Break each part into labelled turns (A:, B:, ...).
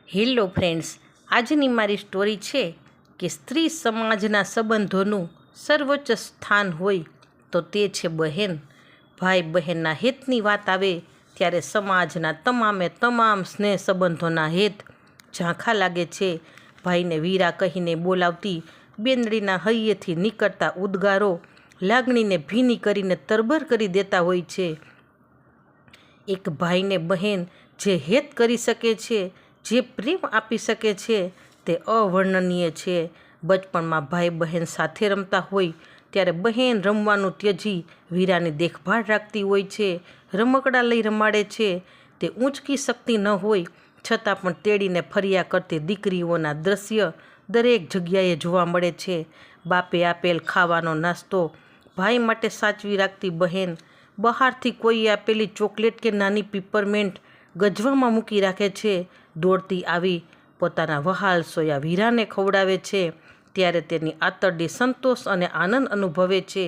A: Hello friends, આજની મારી story છે કે સ્ત્રી સમાજના સંબંધોનું સર્વોચ્ચ સ્થાન હોય તો તે છે બહેન. ભાઈ બહેનના હિતની વાત આવે ત્યારે સમાજના તમામ સ્નેહ સંબંધોના હિત ઝાંખા લાગે છે. ભાઈને વીરા કહીને બોલાવતી બેનડીના હૈયેથી નીકળતા ઉદ્ગારો લાગણીને ભીની કરીને તરબર કરી દેતા હોય છે. એક ભાઈને બહેન જે હિત કરી શકે છે, જે પ્રેમ આપી શકે છે, તે અવર્ણનીય છે. બચપણમાં ભાઈ બહેન સાથે રમતા હોય ત્યારે બહેન રમવાનું ત્યજી વીરાની દેખભાળ રાખતી હોય છે. રમકડા લઈ રમાડે છે. તે ઊંચકી શકતી ન હોય છતાં પણ તેડીને ફર્યા કરતી દીકરીઓના દ્રશ્ય દરેક જગ્યાએ જોવા મળે છે. બાપે આપેલ ખાવાનો નાસ્તો ભાઈ માટે સાચવી રાખતી બહેન, બહારથી કોઈએ આપેલી ચોકલેટ કે નાની પીપરમેન્ટ ગજવામાં મૂકી રાખે છે. દોડતી આવી પોતાના વહાલ સોયા વીરાને ખવડાવે છે ત્યારે તેની આંતરડી સંતોષ અને આનંદ અનુભવે છે,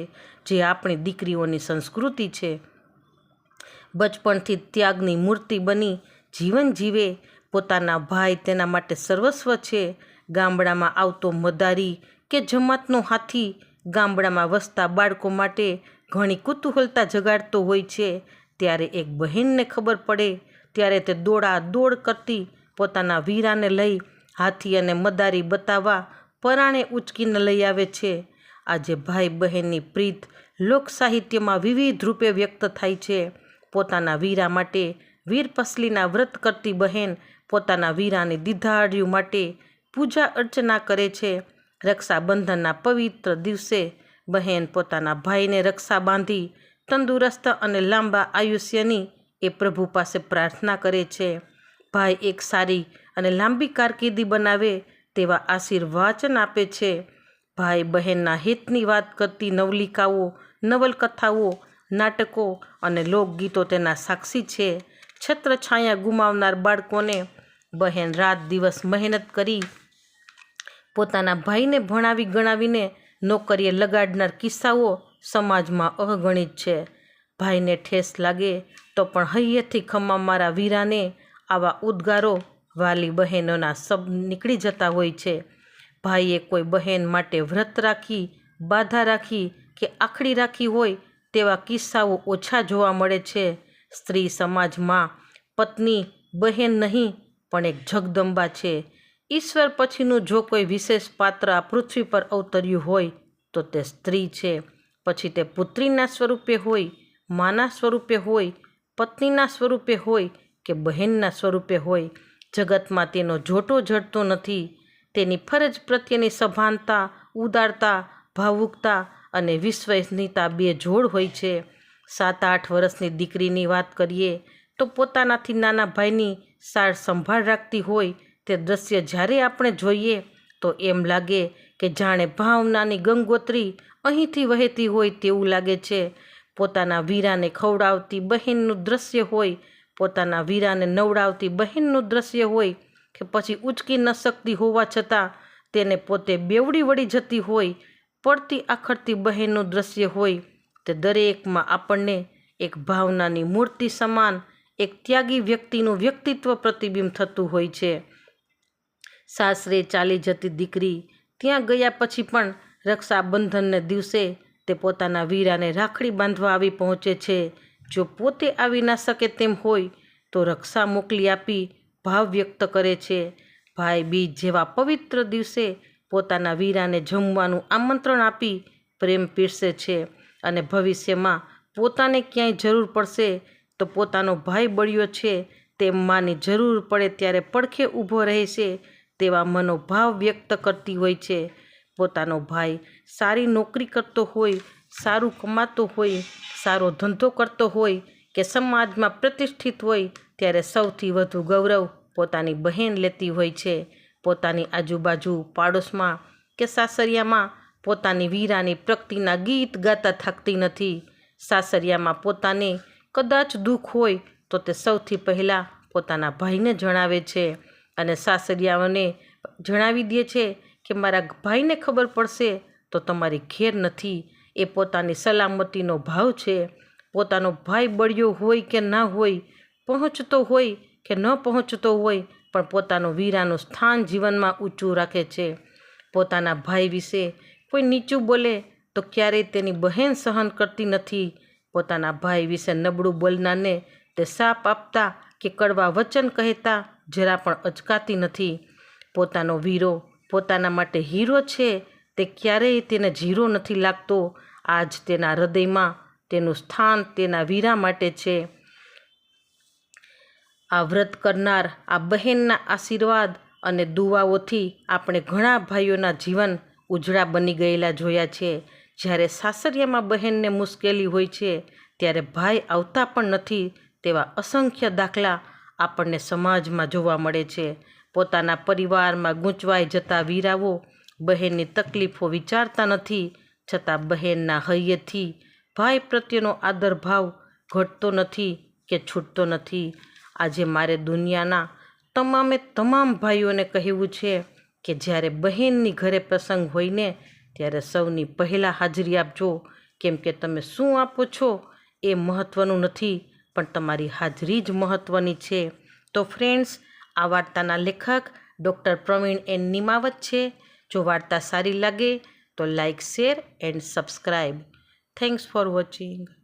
A: જે આપણી દીકરીઓની સંસ્કૃતિ છે. બચપણથી ત્યાગની મૂર્તિ બની જીવન જીવે પોતાના ભાઈ તેના માટે સર્વસ્વ છે. ગામડામાં આવતો મદારી કે જમાતનો હાથી ગામડામાં વસતા બાળકો માટે ઘણી કુતૂહલતા જગાડતો હોય છે. ત્યારે એક બહેનને ખબર પડે ત્યારે તે દોડ કરતી પોતાના વીરાને લઈ હાથી અને મદારી બતાવવા પરાણે ઉચકીને લઈ આવે છે. આજે ભાઈ બહેનની પ્રીત લોક સાહિત્યમાં વિવિધ રૂપે વ્યક્ત થાય છે. પોતાના વીરા માટે વીરપસલીના વ્રત કરતી બહેન પોતાના વીરાની દીધાડિયું માટે પૂજા અર્ચના કરે છે. રક્ષાબંધનના પવિત્ર દિવસે બહેન પોતાના ભાઈને રક્ષા બાંધી તંદુરસ્ત અને લાંબા આયુષ્યની એ પ્રભુ પાસે પ્રાર્થના કરે છે. ભાઈ એક સારી અને લાંબી કારકિર્દી બનાવે તેવા આશીર્વાચન આપે છે. ભાઈ બહેનના હિતની વાત કરતી નવલકથાઓ, નાટકો અને લોકગીતો તેના સાક્ષી છે. છત્રછાયા ગુમાવનાર બાળકોને બહેન રાત દિવસ મહેનત કરી પોતાના ભાઈને ભણાવી ગણાવીને નોકરીએ લગાડનાર કિસ્સાઓ સમાજમાં અગણિત છે. ભાઈને ઠેસ લાગે તો પણ હૈયેથી ખમા મારા વીરાને આવા ઉદ્ગારો વાલી બહેનોના શબ્દ નીકળી જતા હોય છે. ભાઈએ કોઈ બહેન માટે વ્રત રાખી, બાધા રાખી કે આખડી રાખી હોય તેવા કિસ્સાઓ ઓછા જોવા મળે છે. સ્ત્રી સમાજમાં પત્ની બહેન નહીં પણ એક જગદંબા છે. ઈશ્વર પછીનું જો કોઈ વિશેષ પાત્ર આ પૃથ્વી પર અવતર્યું હોય તો તે સ્ત્રી છે. પછી તે પુત્રીના સ્વરૂપે હોય, માના સ્વરૂપે હોય, પત્નીના સ્વરૂપે હોય કે બહેનના સ્વરૂપે હોય, જગતમાં તેનો જોટો જડતો નથી. તેની ફરજ પ્રત્યેની સભાનતા, ઉદારતા, ભાવુકતા અને વિશ્વસનીયતા બેજોડ હોય છે. 7-8 વર્ષની દીકરીની વાત કરીએ તો પોતાનાથી નાના ભાઈની સાર સંભાળ રાખતી હોય તે દ્રશ્ય જ્યારે આપણે જોઈએ તો એમ લાગે કે જાણે ભાવનાની ગંગોત્રી અહીંથી વહેતી હોય તેવું લાગે છે. પોતાના વીરાને ખવડાવતી બહેનનું દ્રશ્ય હોય, પોતાના વીરાને નવડાવતી બહેનનું દ્રશ્ય હોય કે પછી ઉચકી ન શકતી હોવા છતાં તેને પોતે બેવડી વળી જતી હોય પડતી આખડતી બહેનનું દ્રશ્ય હોય, તે દરેકમાં આપણને એક ભાવનાની મૂર્તિ સમાન એક ત્યાગી વ્યક્તિનું વ્યક્તિત્વ પ્રતિબિંબ થતું હોય છે. સાસરે ચાલી જતી દીકરી ત્યાં ગયા પછી પણ રક્ષાબંધનને દિવસે તે પોતાના વીરાને રાખડી બાંધવા આવી પહોંચે છે. જો પોતે આવી ના શકે તેમ હોય તો રક્ષા મોકલી આપી ભાવ વ્યક્ત કરે છે. ભાઈ બીજ જેવા પવિત્ર દિવસે પોતાના વીરાને જમવાનું આમંત્રણ આપી પ્રેમ પીરસે છે અને ભવિષ્યમાં પોતાને ક્યાંય જરૂર પડશે તો પોતાનો ભાઈ બળ્યો છે તેમ માની જરૂર પડે ત્યારે પડખે ઊભો રહેશે તેવા મનોભાવ વ્યક્ત કરતી હોય છે. પોતાનો ભાઈ સારી નોકરી કરતો હોય, સારું કમાતો હોય, સારો ધંધો કરતો હોય કે સમાજમાં પ્રતિષ્ઠિત હોય ત્યારે સૌથી વધુ ગૌરવ પોતાની બહેન લેતી હોય છે. પોતાની આજુબાજુ, પાડોશમાં કે સાસરિયામાં પોતાની વીરાની પ્રગતિના ગીત ગાતા થાકતી નથી. સાસરિયામાં પોતાને કદાચ દુઃખ હોય તો તે સૌથી પહેલાં પોતાના ભાઈને જણાવે છે અને સાસરિયાઓને જણાવી દે છે કે મારા ભાઈને ખબર પડશે તો તમારી ખેર નથી. એ પોતાની સલામતીનો ભાવ છે. પોતાનો ભાઈ બળ્યો હોય કે ના હોય, પહોંચતો હોય કે ન પહોંચતો હોય, પણ પોતાનો વીરાનું સ્થાન જીવનમાં ઊંચું રાખે છે. પોતાના ભાઈ વિશે કોઈ નીચું બોલે તો ક્યારેય તેની બહેન સહન કરતી નથી. પોતાના ભાઈ વિશે નબળું બોલનારને તે શાપ આપતા કે કડવા વચન કહેતા જરા પણ અચકાતી નથી. પોતાનો વીરો પોતાના માટે હીરો છે, તે ક્યારેય તેને ઝીરો નથી લાગતો. આજ તેના હૃદયમાં તેનું સ્થાન તેના વીરા માટે છે. આ વ્રત કરનાર આ બહેનના આશીર્વાદ અને દુઆઓથી આપણે ઘણા ભાઈઓના જીવન ઉજળા બની ગયેલા જોયા છે. જ્યારે સાસરિયામાં બહેનને મુશ્કેલી હોય છે ત્યારે ભાઈ આવતા પણ નથી તેવા અસંખ્ય દાખલા આપણને સમાજમાં જોવા મળે છે. પોતાના પરિવારમાં ગૂંચવાઈ જતા વીરાઓ બહેનની તકલીફો વિચારતા નથી, છતાં બહેનના હૈયેથી ભાઈ પ્રત્યેનો આદર ભાવ ઘટતો નથી કે છૂટતો નથી. આજે મારે દુનિયાના તમામે તમામ ભાઈઓને કહેવું છે કે જ્યારે બહેનની ઘરે પ્રસંગ હોય ને ત્યારે સૌની પહેલાં હાજરી આપજો. કેમ કે તમે શું આપો છો એ મહત્ત્વનું નથી, પણ તમારી હાજરી જ મહત્ત્વની છે. તો ફ્રેન્ડ્સ, આ વાર્તાના લેખક ડૉક્ટર પ્રવીણ એન નિમાવત છે. જો વાર્તા સારી લાગે તો like, share and subscribe. Thanks for watching.